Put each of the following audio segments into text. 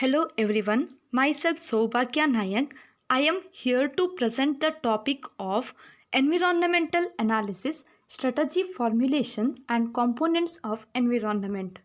Hello everyone, myself Saubhagya Nayak. I am here to present the topic of environmental analysis, strategy formulation and components of environment.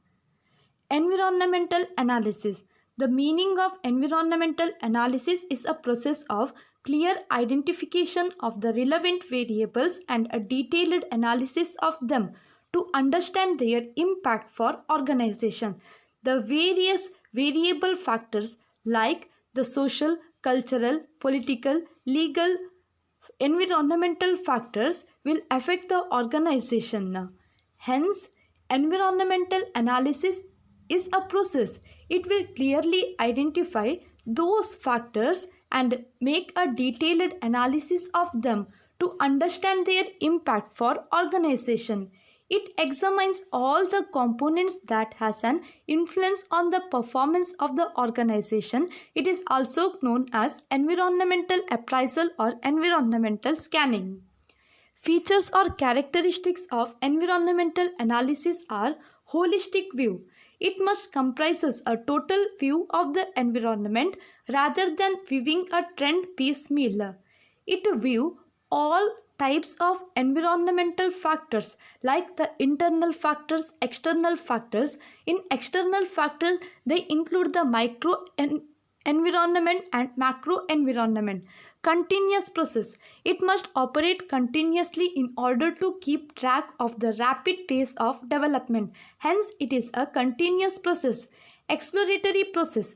Environmental analysis. The meaning of environmental analysis is a process of clear identification of the relevant variables and a detailed analysis of them to understand their impact for organization. The various variable factors like the social, cultural, political, legal, environmental factors will affect the organization. Hence, environmental analysis is a process. It will clearly identify those factors and make a detailed analysis of them to understand their impact for organization. It examines all the components that has an influence on the performance of the organization. It is also known as environmental appraisal or environmental scanning. Features or characteristics of environmental analysis are holistic view. It must comprises a total view of the environment rather than viewing a trend piecemeal. It view all types of environmental factors like the internal factors, external factors. In external factors, they include the micro environment and macro environment. Continuous process. It must operate continuously in order to keep track of the rapid pace of development. Hence, it is a continuous process. Exploratory process.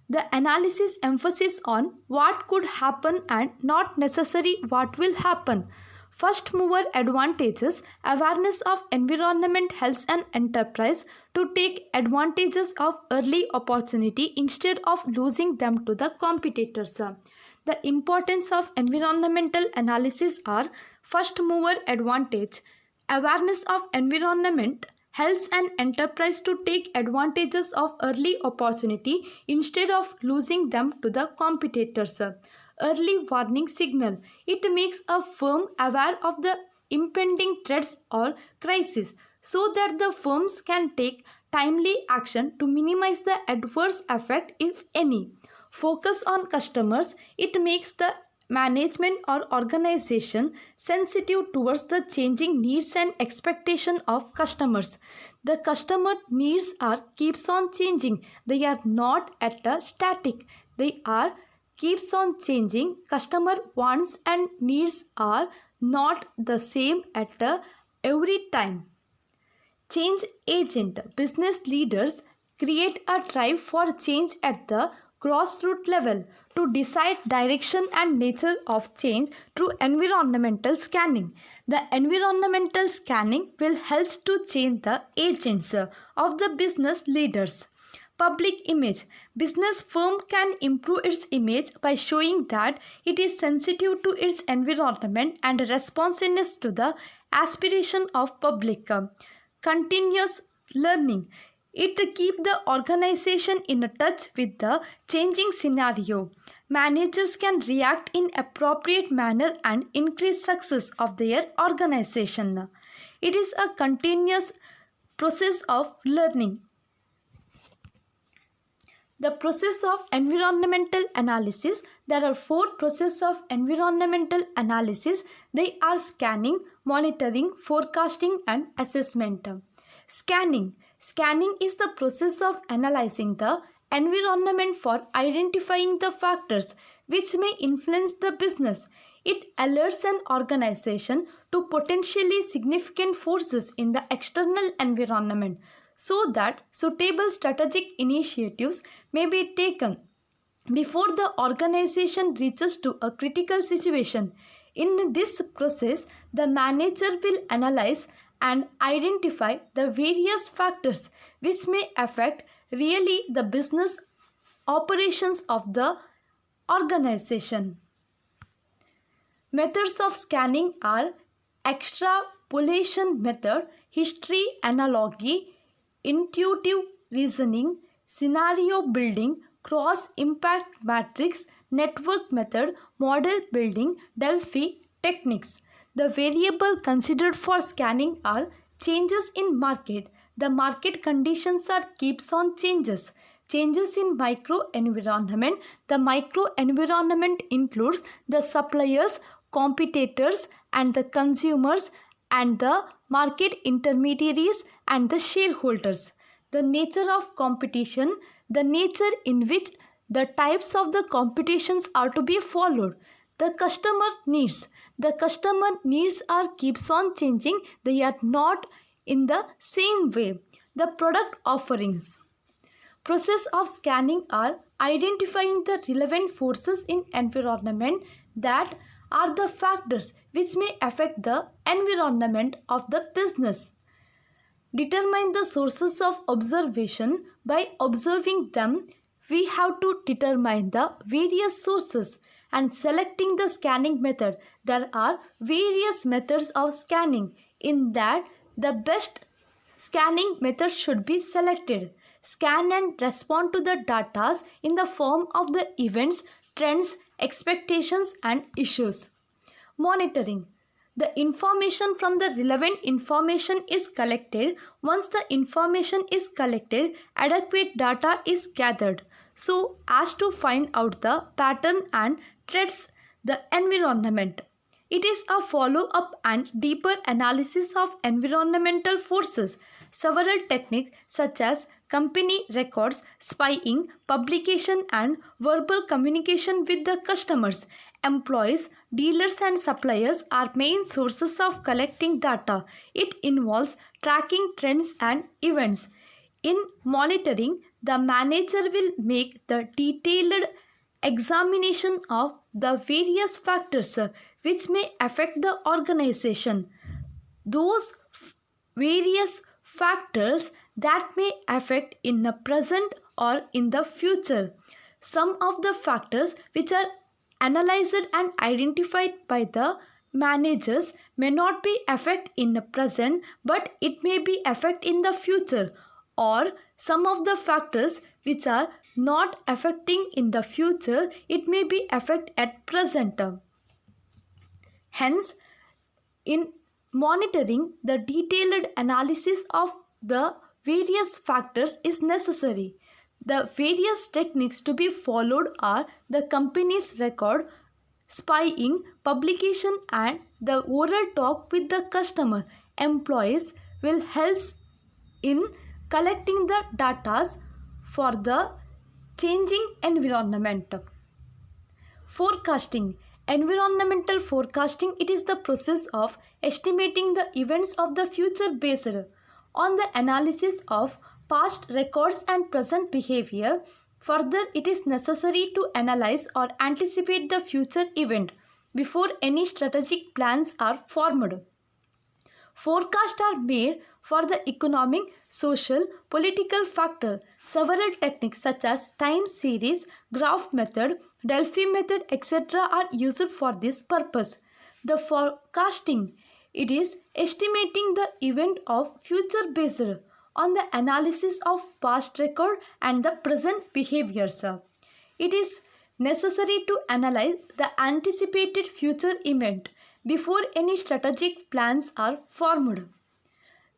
The analysis emphasis on what could happen and not necessarily what will happen. First mover advantages. Awareness of environment helps an enterprise to take advantages of early opportunity instead of losing them to the competitors. The importance of environmental analysis are first mover advantage. Awareness of environment helps an enterprise to take advantages of early opportunity instead of losing them to the competitors. Early warning signal. It makes a firm aware of the impending threats or crisis so that the firms can take timely action to minimize the adverse effect if any. Focus on customers. It makes the management or organization sensitive towards the changing needs and expectation of customers. The customer needs are keeps on changing. They are not at a static. They are keeps on changing. Customer wants and needs are not the same at every time. Change agent. Business leaders create a drive for change at the grassroots level to decide direction and nature of change through environmental scanning. The environmental scanning will help to change the agents of the business leaders. Public image. Business firm can improve its image by showing that it is sensitive to its environment and responsiveness to the aspiration of public. Continuous learning. It keeps the organization in touch with the changing scenario. Managers can react in appropriate manner and increase success of their organization. It is a continuous process of learning. The process of environmental analysis. There are four processes of environmental analysis. They are scanning, monitoring, forecasting and assessment. Scanning. Scanning is the process of analyzing the environment for identifying the factors which may influence the business. It alerts an organization to potentially significant forces in the external environment so that suitable strategic initiatives may be taken before the organization reaches to a critical situation. In this process, the manager will analyze and identify the various factors which may affect really the business operations of the organization. Methods of scanning are extrapolation method, history analogy, intuitive reasoning, scenario building, cross impact matrix, network method, model building, Delphi techniques. The variable considered for scanning are changes in market. The market conditions are keeps on changes. Changes in microenvironment. The microenvironment includes the suppliers, competitors, and the consumers, and the market intermediaries and the shareholders. The nature of competition, the nature in which the types of the competitions are to be followed. The customer needs. The customer needs are keeps on changing. They are not in the same way. The product offerings. Process of scanning are identifying the relevant forces in environment that are the factors which may affect the environment of the business. Determine the sources of observation. By observing them, we have to determine the various sources and selecting the scanning method. There are various methods of scanning. In that, the best scanning method should be selected. Scan and respond to the data in the form of the events, trends, expectations, and issues. Monitoring. The information from the relevant information is collected. Once the information is collected, adequate data is gathered so as to find out the pattern and threats the environment. It is a follow-up and deeper analysis of environmental forces. Several techniques such as company records, spying, publication, and verbal communication with the customers, employees, dealers, and suppliers are main sources of collecting data. It involves tracking trends and events. In monitoring, the manager will make the detailed examination of the various factors which may affect the organization. Those various factors that may affect in the present or in the future. Some of the factors which are analyzed and identified by the managers may not be affect in the present, but it may be affect in the future, or some of the factors which are not affecting in the future, it may be affect at present. Hence, in monitoring, the detailed analysis of the various factors is necessary. The various techniques to be followed are the company's record, spying, publication, and the oral talk with the customer. Employees will help in collecting the data for the changing environment. Forecasting. Environmental forecasting, it is the process of estimating the events of the future based on the analysis of past records and present behavior. Further, it is necessary to analyze or anticipate the future event before any strategic plans are formed. Forecasts are made for the economic, social, political factor. Several techniques such as time series, graph method, Delphi method, etc. are used for this purpose. The forecasting, it is estimating the event of future based on the analysis of past record and the present behaviors. It is necessary to analyze the anticipated future event before any strategic plans are formed.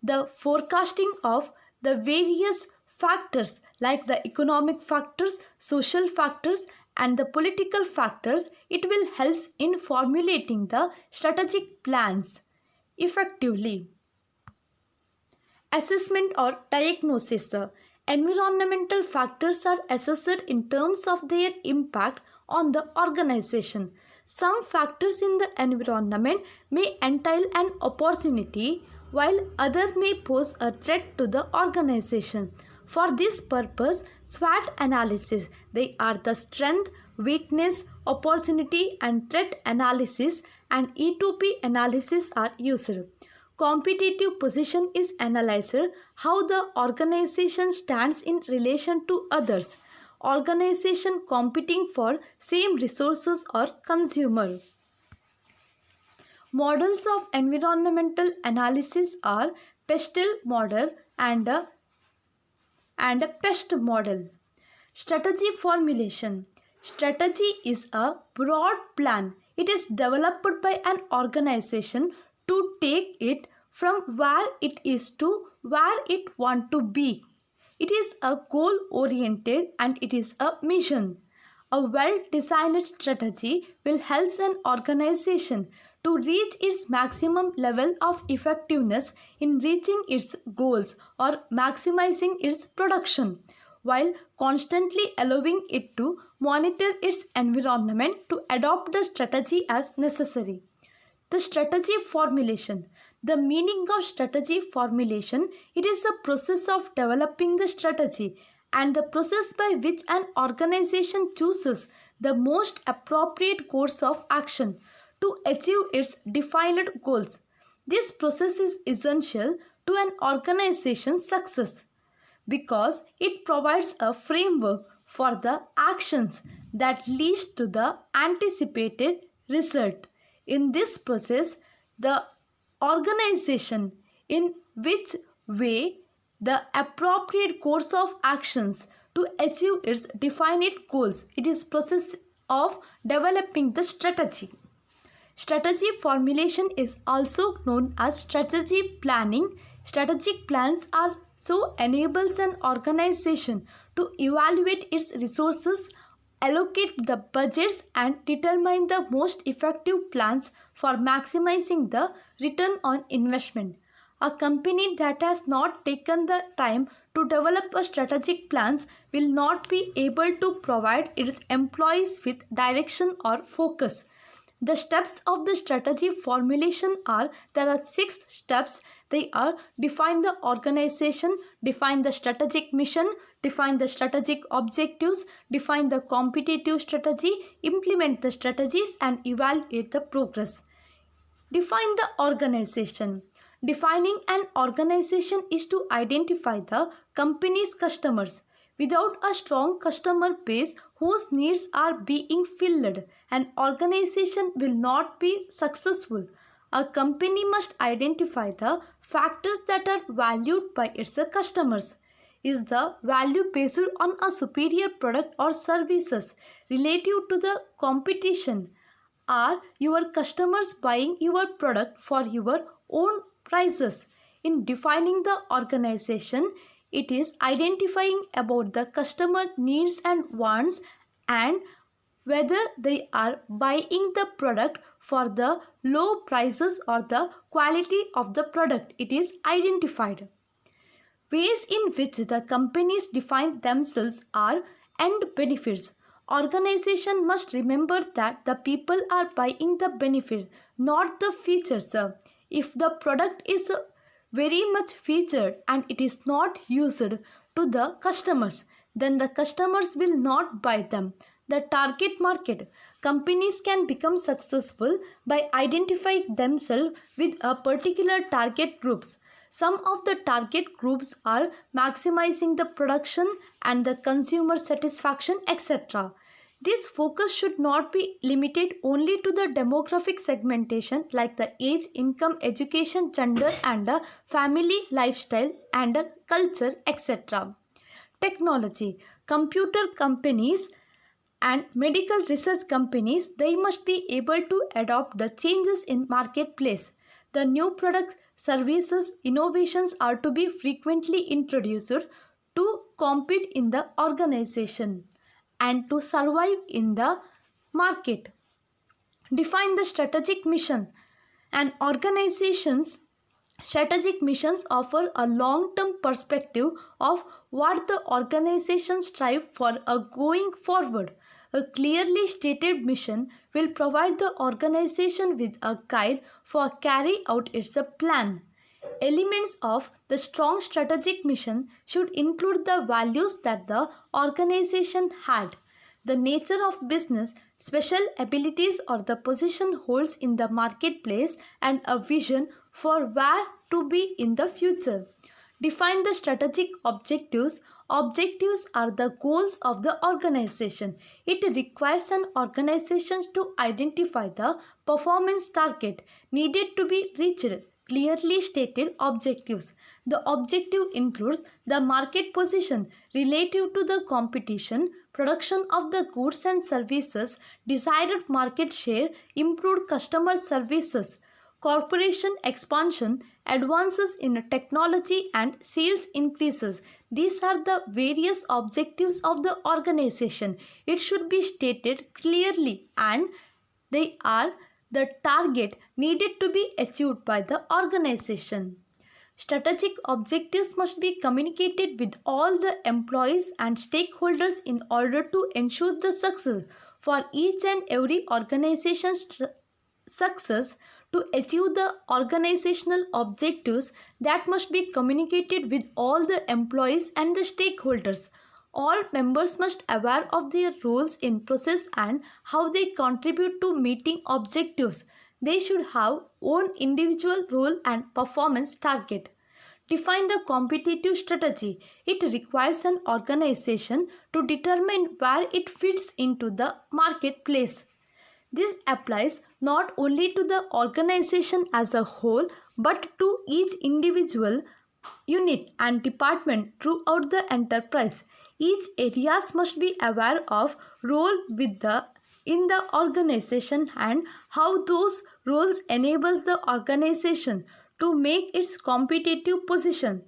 The forecasting of the various factors like the economic factors, social factors, and the political factors, it will help in formulating the strategic plans effectively. Assessment or diagnosis. Environmental factors are assessed in terms of their impact on the organization. Some factors in the environment may entail an opportunity while others may pose a threat to the organization. For this purpose, SWOT analysis, they are the strength, weakness, opportunity and threat analysis, and E2P analysis are used. Competitive position is analyzed how the organization stands in relation to others. Organization competing for same resources or consumer. Models of environmental analysis are PESTEL model and a PEST model. Strategy formulation. Strategy is a broad plan. It is developed by an organization to take it from where it is to where it wants to be. It is a goal oriented and it is a mission. A well designed strategy will help an organization to reach its maximum level of effectiveness in reaching its goals or maximizing its production, while constantly allowing it to monitor its environment to adopt the strategy as necessary. The strategy formulation. The meaning of strategy formulation, it is a process of developing the strategy and the process by which an organization chooses the most appropriate course of action to achieve its defined goals. This process is essential to an organization's success because it provides a framework for the actions that leads to the anticipated result. In this process, the organization in which way the appropriate course of actions to achieve its defined goals. It is process of developing the strategy. Strategy formulation is also known as strategy planning. Strategic plans are so enables an organization to evaluate its resources, allocate the budgets and determine the most effective plans for maximizing the return on investment. A company that has not taken the time to develop a strategic plans will not be able to provide its employees with direction or focus. The steps of the strategy formulation are there are 6 steps. They are define the organization, define the strategic mission, define the strategic objectives, define the competitive strategy, implement the strategies, and evaluate the progress. Define the organization. Defining an organization is to identify the company's customers. Without a strong customer base whose needs are being filled, an organization will not be successful. A company must identify the factors that are valued by its customers. Is the value based on a superior product or services relative to the competition? Are your customers buying your product for your own prices? In defining the organization, it is identifying about the customer needs and wants and whether they are buying the product for the low prices or the quality of the product. It is identified. Ways in which the companies define themselves are end benefits. Organization must remember that the people are buying the benefit, not the features. If the product is very much featured and it is not used to the customers, then the customers will not buy them. The target market. Companies can become successful by identifying themselves with a particular target groups. Some of the target groups are maximizing the production and the consumer satisfaction, etc. This focus should not be limited only to the demographic segmentation like the age, income, education, gender, and family lifestyle and culture, etc. Technology. Computer companies and medical research companies, they must be able to adopt the changes in marketplace. The new products, services, innovations are to be frequently introduced to compete in the organization and to survive in the market. Define the strategic mission. An organization's strategic missions offer a long-term perspective of what the organization strives for going forward. A clearly stated mission will provide the organization with a guide for carry out its plan. Elements of the strong strategic mission should include the values that the organization had, the nature of business, special abilities or the position holds in the marketplace, and a vision for where to be in the future. Define the strategic objectives. Objectives are the goals of the organization. It requires an organization to identify the performance target needed to be reached. Clearly stated objectives. The objective includes the market position relative to the competition, production of the goods and services, desired market share, improved customer services, corporation expansion, advances in technology and sales increases. These are the various objectives of the organization. It should be stated clearly, and they are the target needed to be achieved by the organization. Strategic objectives must be communicated with all the employees and stakeholders in order to ensure the success. For each and every organization's success, to achieve the organizational objectives, that must be communicated with all the employees and the stakeholders. All members must aware of their roles in process and how they contribute to meeting objectives. They should have own individual role and performance target. Define the competitive strategy. It requires an organization to determine where it fits into the marketplace. This applies not only to the organization as a whole but to each individual unit and department throughout the enterprise. Each areas must be aware of role with the in the organization and how those roles enables the organization to make its competitive position.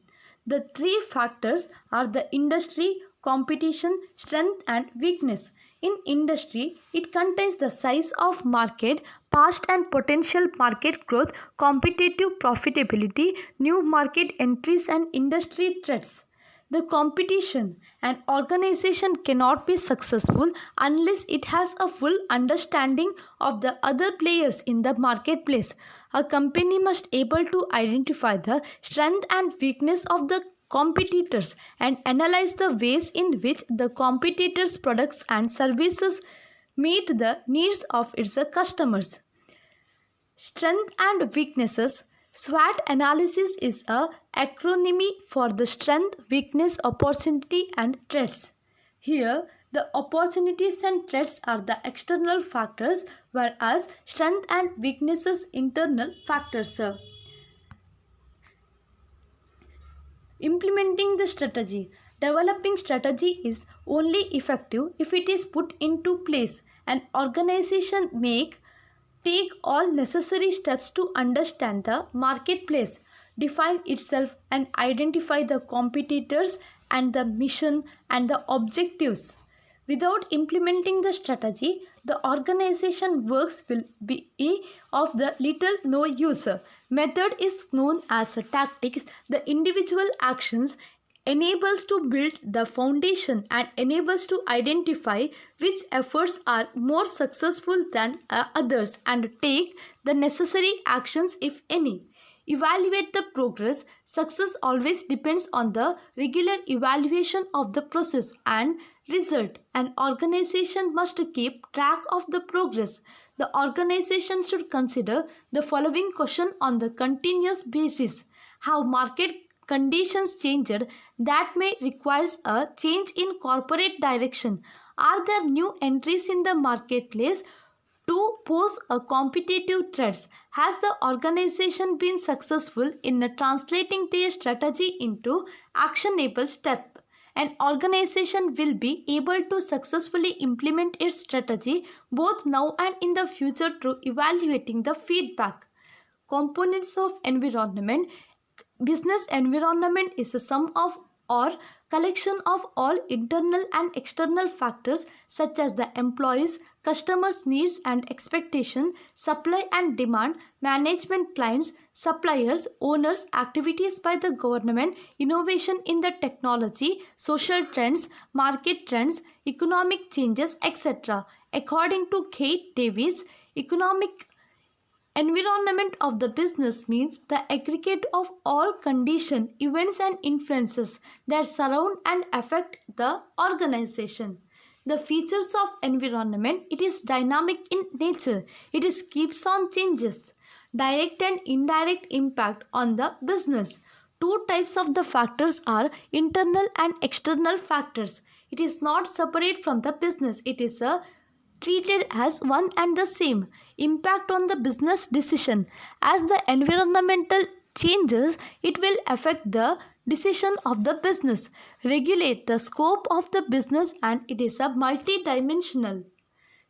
The three factors are the industry, competition, strength and weakness. In industry, it contains the size of market, past and potential market growth, competitive profitability, new market entries and industry threats. The competition. An organization cannot be successful unless it has a full understanding of the other players in the marketplace. A company must able to identify the strength and weakness of the competitors and analyze the ways in which the competitors' products and services meet the needs of its customers. Strength and weaknesses. SWOT analysis is a acronym for the strength, weakness, opportunity and threats. Here, the opportunities and threats are the external factors, whereas strength and weaknesses internal factors. Implementing the strategy. Developing strategy is only effective if it is put into place. An organization take all necessary steps to understand the marketplace, define itself and identify the competitors and the mission and the objectives. Without implementing the strategy, the organization works will be of the little no use. Method is known as tactics. The individual actions enables to build the foundation and enables to identify which efforts are more successful than others and take the necessary actions if any. Evaluate the progress. Success always depends on the regular evaluation of the process and result. An organization must keep track of the progress. The organization should consider the following question on the continuous basis. How market conditions changed that may requires a change in corporate direction. Are there new entries in the marketplace to pose a competitive threats? Has the organization been successful in translating their strategy into actionable step? An organization will be able to successfully implement its strategy both now and in the future through evaluating the feedback. Components of environment. Business environment is a sum of or collection of all internal and external factors such as the employees, customers' needs and expectation, supply and demand, management, clients, suppliers, owners, activities by the government, innovation in the technology, social trends, market trends, economic changes, etc. According to Kate Davis, economic environment of the business means the aggregate of all conditions, events and influences that surround and affect the organization. The features of environment, it is dynamic in nature. It is keeps on changes. Direct and indirect impact on the business. Two types of the factors are internal and external factors. It is not separate from the business. It is treated as one and the same. Impact on the business decision. As the environmental changes, it will affect the decision of the business, regulate the scope of the business, and it is a multidimensional.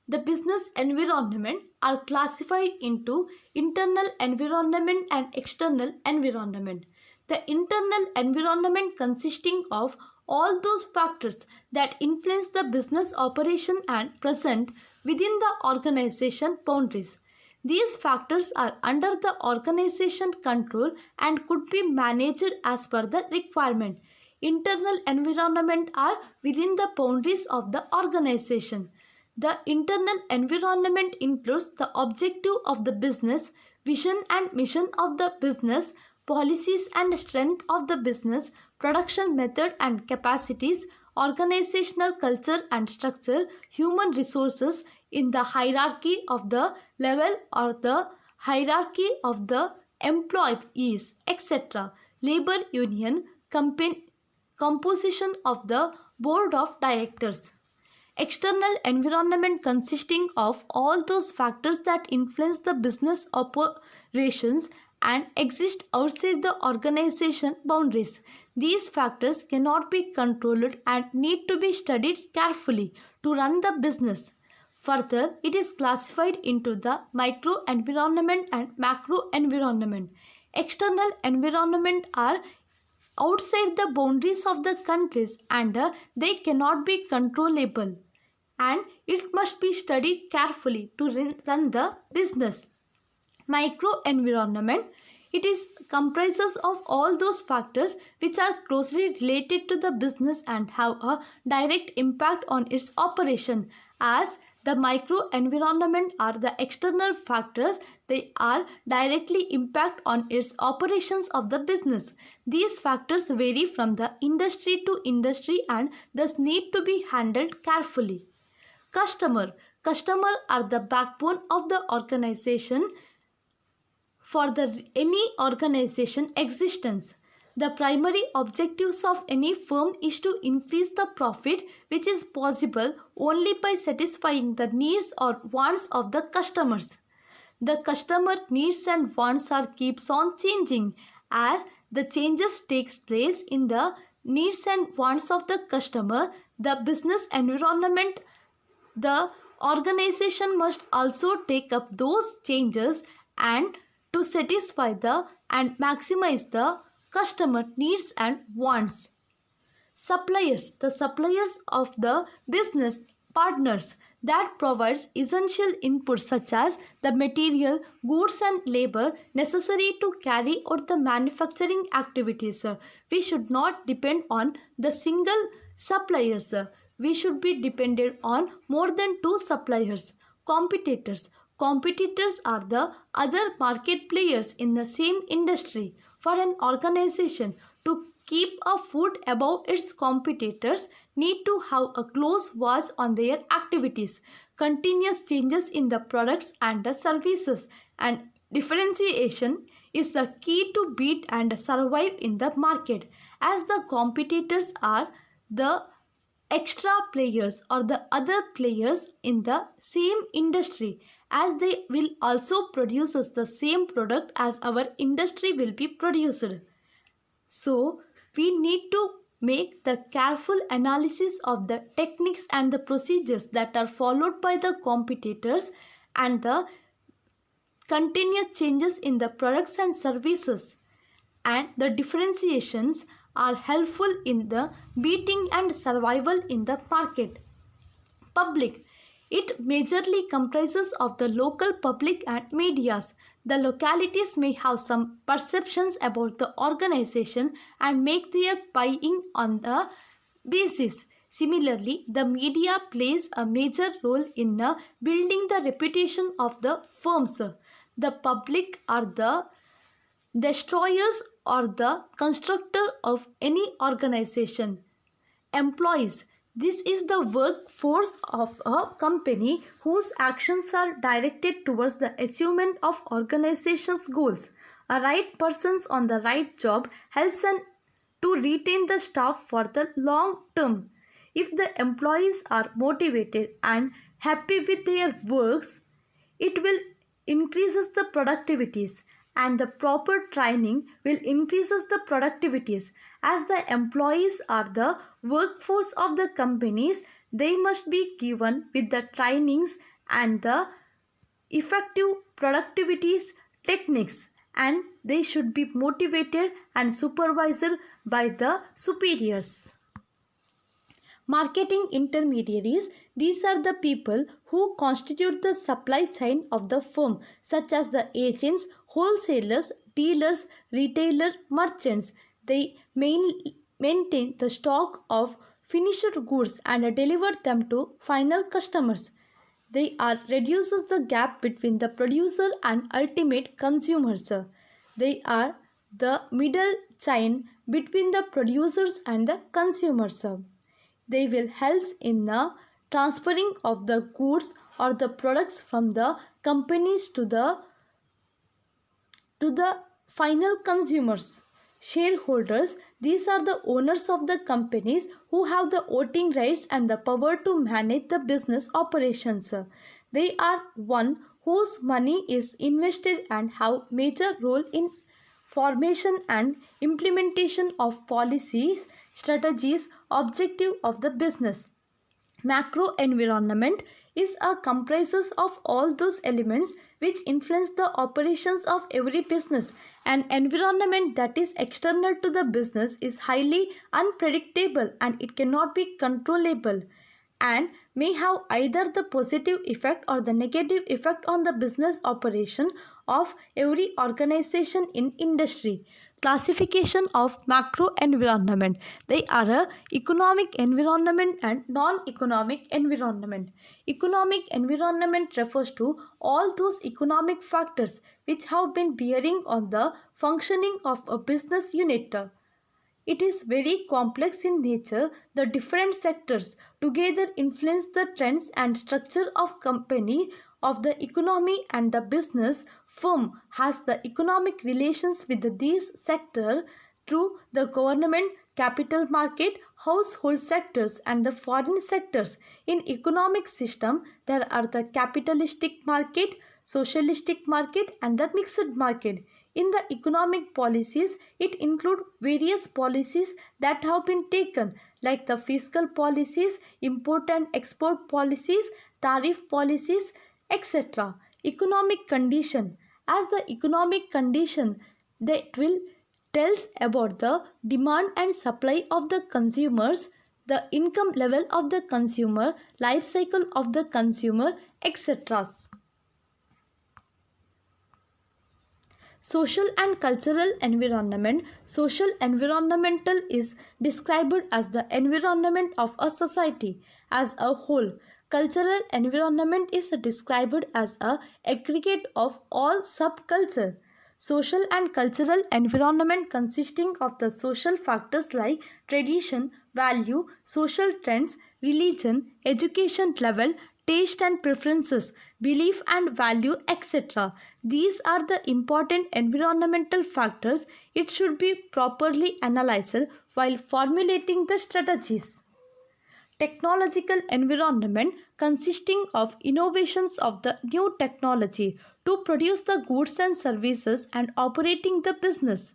The business environment are classified into internal environment and external environment. The internal environment consisting of all those factors that influence the business operation and present within the organization boundaries. These factors are under the organization control and could be managed as per the requirement. Internal environment are within the boundaries of the organization. The internal environment includes the objective of the business, vision and mission of the business, policies and strength of the business, production method and capacities, organizational culture and structure, human resources in the hierarchy of the level or the hierarchy of the employees, etc. Labor union, composition of the board of directors. External environment consisting of all those factors that influence the business operations and exist outside the organization boundaries. These factors cannot be controlled and need to be studied carefully to run the business. Further, it is classified into the micro environment and macro environment. External environment are outside the boundaries of the countries and they cannot be controllable, and it must be studied carefully to run the business. Microenvironment, it is comprises of all those factors which are closely related to the business and have a direct impact on its operation. As the microenvironment are the external factors, they are directly impact on its operations of the business. These factors vary from the industry to industry and thus need to be handled carefully. Customer are the backbone of the organization for any organization existence. The primary objectives of any firm is to increase the profit, which is possible only by satisfying the needs or wants of the customers. The customer needs and wants are keeps on changing. As the changes takes place in the needs and wants of the customer, the business environment, the organization must also take up those changes and to satisfy the and maximize the customer needs and wants. Suppliers, the suppliers of the business partners that provides essential inputs such as the material, goods and labor necessary to carry out the manufacturing activities. We should not depend on the single suppliers. We should be dependent on more than two suppliers. Competitors. Competitors are the other market players in the same industry. For an organization to keep a foot above its competitors need to have a close watch on their activities, continuous changes in the products and the services, and differentiation is the key to beat and survive in the market, as the competitors are the extra players or the other players in the same industry, as they will also produce the same product as our industry will be produced. So we need to make the careful analysis of the techniques and the procedures that are followed by the competitors and the continuous changes in the products and services, and the differentiations are helpful in the beating and survival in the market. Public. It majorly comprises of the local public and medias. The localities may have some perceptions about the organization and make their buying on the basis. Similarly, the media plays a major role in building the reputation of the firms. The public are the destroyers or the constructor of any organization. Employees. This is the workforce of a company whose actions are directed towards the achievement of organization's goals. A right persons on the right job helps to retain the staff for the long term. If the employees are motivated and happy with their works, it will increases the productivities, and the proper training will increases the productivities. As the employees are the workforce of the companies, they must be given with the trainings and the effective productivities techniques, and they should be motivated and supervised by the superiors. Marketing intermediaries, these are the people who constitute the supply chain of the firm, such as the agents, wholesalers, dealers, retailer, merchants. They maintain the stock of finished goods and deliver them to final customers. They are reduces the gap between the producer and ultimate consumers. They are the middle chain between the producers and the consumers. They will help in the transferring of the goods or the products from the companies to the final consumers. Shareholders, these are the owners of the companies who have the voting rights and the power to manage the business operations. They are one whose money is invested and have major role in formation and implementation of policies, strategies, objective of the business. Macro environment is a comprises of all those elements which influence the operations of every business. An environment that is external to the business is highly unpredictable and it cannot be controllable and may have either the positive effect or the negative effect on the business operation of every organization in industry. Classification of macro environment. They are a economic environment and non-economic environment. Economic environment refers to all those economic factors which have been bearing on the functioning of a business unit. It is very complex in nature. The different sectors together influence the trends and structure of company, of the economy, and the business firm has the economic relations with these sector through the government, capital market, household sectors, and the foreign sectors. In economic system, there are the capitalistic market, socialistic market, and the mixed market. In the economic policies, it includes various policies that have been taken like the fiscal policies, import and export policies, tariff policies, etc. Economic condition. As the economic condition that will tells about the demand and supply of the consumers, the income level of the consumer, life cycle of the consumer, etc. Social and cultural environment. Social environmental is described as the environment of a society as a whole. Cultural environment is described as a aggregate of all subculture. Social and cultural environment consisting of the social factors like tradition, value, social trends, religion, education level, taste and preferences, belief and value, etc. These are the important environmental factors. It should be properly analyzed while formulating the strategies. Technological environment consisting of innovations of the new technology to produce the goods and services and operating the business.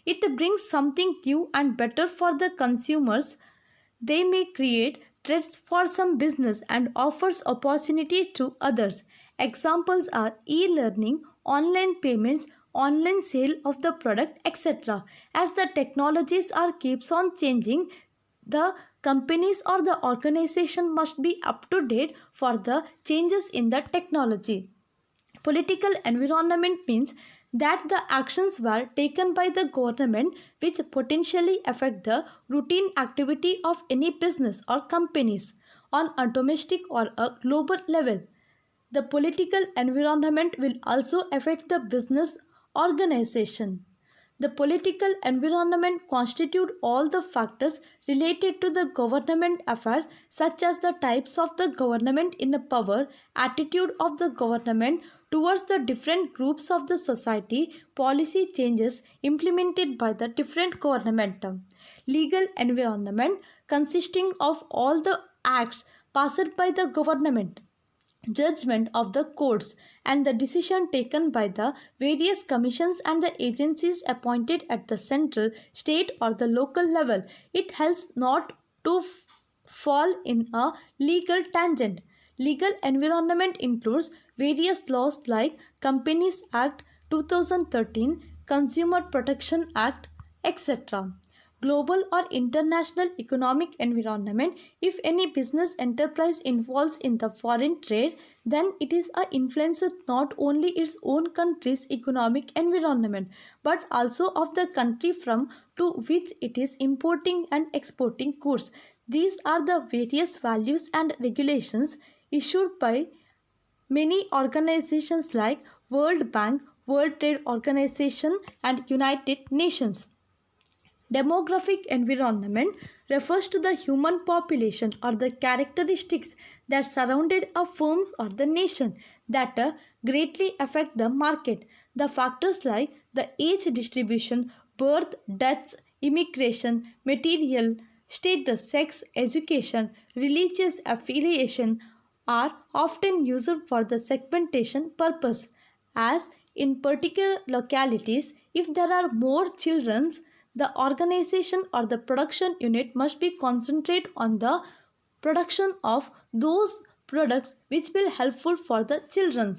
It brings something new and better for the consumers. They may create threats for some business and offers opportunity to others. Examples are e-learning, online payments, online sale of the product, etc. As the technologies are keeps on changing, the companies or the organization must be up to date for the changes in the technology. Political environment means that the actions were taken by the government which potentially affect the routine activity of any business or companies on a domestic or a global level. The political environment will also affect the business organization. The political environment constitute all the factors related to the government affairs such as the types of the government in the power, attitude of the government towards the different groups of the society, policy changes implemented by the different government. Legal environment consisting of all the acts passed by the government, judgment of the courts, and the decision taken by the various commissions and the agencies appointed at the central, state, or the local level. It helps not to fall in a legal tangent. Legal environment includes various laws like Companies Act 2013, Consumer Protection Act, etc. Global or international economic environment. If any business enterprise involves in the foreign trade, then it is a influences not only its own country's economic environment but also of the country from to which it is importing and exporting goods. These are the various values and regulations issued by many organizations like World Bank, World Trade Organization, and United Nations. Demographic environment refers to the human population or the characteristics that surrounded a firm or the nation that greatly affect the market. The factors like the age distribution, birth, deaths, immigration, material, status, sex, education, religious affiliation are often used for the segmentation purpose. As in particular localities, if there are more children, the organization or the production unit must be concentrate on the production of those products which will helpful for the children.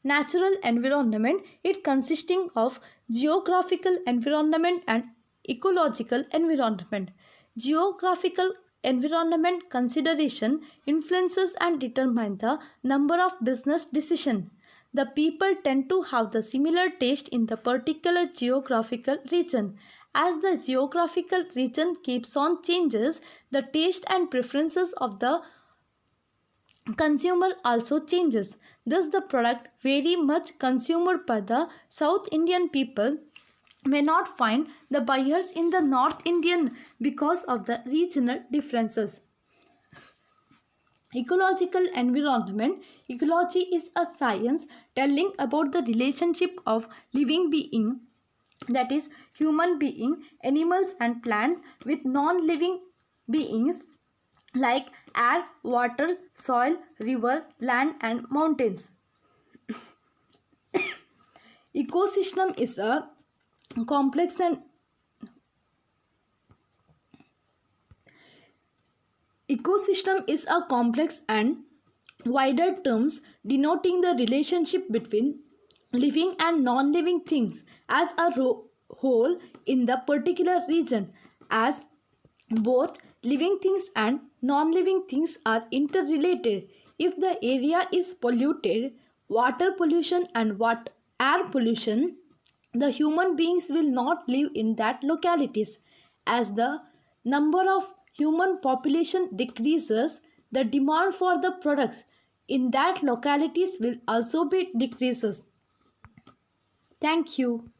Natural environment, it consisting of geographical environment and ecological environment. Geographical environment consideration influences and determine the number of business decision. The people tend to have the similar taste in the particular geographical region. As the geographical region keeps on changes, the taste and preferences of the consumer also changes. Thus, the product very much consumed by the South Indian people may not find the buyers in the North Indian because of the regional differences. Ecological environment. Ecology is a science telling about the relationship of living being, that is human being, animals and plants with non-living beings like air, water, soil, river, land and mountains. Ecosystem is a complex and Ecosystem is a complex and wider terms denoting the relationship between living and non-living things as a whole in the particular region, as both living things and non-living things are interrelated. If the area is polluted, water pollution and air pollution, the human beings will not live in that localities. As the number of human population decreases, the demand for the products in that localities will also be decreases. Thank you.